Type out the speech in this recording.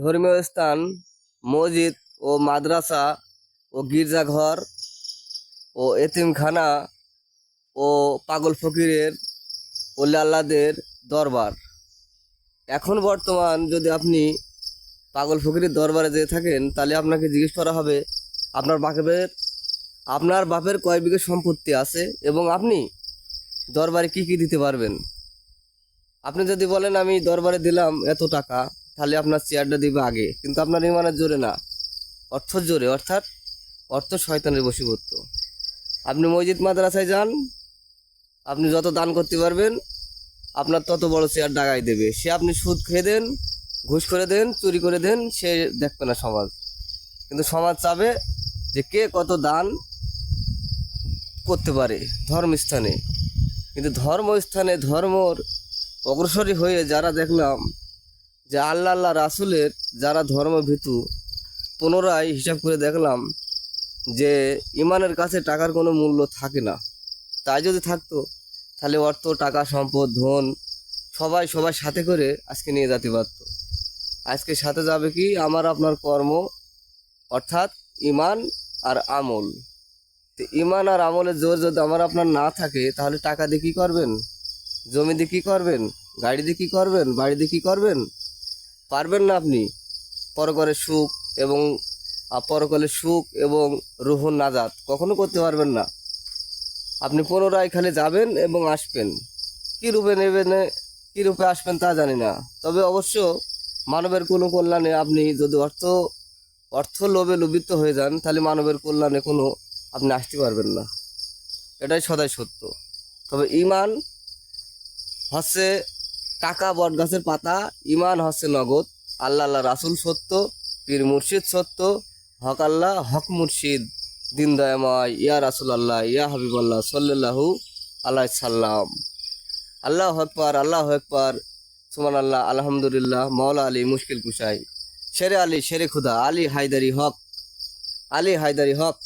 ধর্মীয় স্থান, মসজিদ ও মাদ্রাসা ও গির্জাঘর ও এতিমখানা ও পাগল ফকিরের ওলি আল্লাদের দরবার। এখন বর্তমান যদি আপনি পাগল ফকিরের দরবারে যেয়ে থাকেন, তাহলে আপনাকে জিজ্ঞেস করা হবে আপনার বাপের কয় বিঘে সম্পত্তি আছে এবং আপনি দরবারে কি কি দিতে পারবেন। আপনি যদি বলেন আমি দরবারে দিলাম এত টাকা, তাহলে আপনার চেয়ারটা দিবে আগে, কিন্তু আপনার ইমানের জোরে না, অর্থর জোরে, অর্থাৎ অর্থ শয়তানের বশীভূত। আপনি মসজিদ মাদ্রাসায় যান, আপনি যত দান করতে পারবেন আপনার তত বড় চেয়ার ডাকাই দেবে। সে আপনি সুদ খেয়ে দেন, ঘুষ করে দেন, চুরি করে দেন, সে দেখবে না সমাজ। কিন্তু সমাজ চাবে যে কে কত দান করতে পারে ধর্মস্থানে। কিন্তু ধর্মস্থানে ধর্মর অগ্রসরী হয়ে যারা দেখলাম যে আল্লাহ রাসুলের যারা ধর্মভীতু, পুনরায় হিসাব করে দেখলাম যে ইমানের কাছে টাকার কোনো মূল্য থাকে না। তাই যদি থাকতো তাহলে অর্থ, টাকা, সম্পদ, ধন সবাই সাথে করে আজকে নিয়ে যেতে পারতো। আজকে সাথে যাবে কি আমার আপনার কর্ম, অর্থাৎ ইমান আর আমল। তো ইমান আর আমলের জোর যদি আমার আপনার না থাকে, তাহলে টাকা দিয়ে কী করবেন, জমি দিয়ে কী করবেন, গাড়ি দিয়ে কী করবেন, বাড়ি দিয়ে কী করবেন? পারবেন না আপনি পরকালের সুখ এবং রুহুন নাজাত কখনো করতে পারবেন না। আপনি পুনরায় খালি যাবেন এবং আসবেন, কী রূপে নেবেন, কী রূপে আসবেন তা জানি না। তবে অবশ্য মানবের কোনো কল্যাণে আপনি যদি অর্থ লোভে লোভিত হয়ে যান, তাহলে মানবের কল্যাণে কোনো আপনি আসতে পারবেন না, এটাই সদাই সত্য। তবে ইমান হচ্ছে টাকা বটগাছের পাতা, ইমান হচ্ছে নগদ। আল্লাহ রাসুল সত্য, পীর মুর্শিদ সত্য, হক আল্লাহ, হক মুর্শিদ, দিন দয়াময়, ইয়া রাসুল আল্লাহ, ইয়া হাবিবাল্লাহ সাল্লাল্লাহু আলাইহি সাল্লাম। আল্লাহ আকবার, আল্লাহ আকবার, সুবহানাল্লাহ, আলহামদুলিল্লাহ। মাওলা আলী মুশকিল কুশাই, শেরে আলী, শেরে খুদা, আলী হায়দারি হক, আলী হায়দারি হক।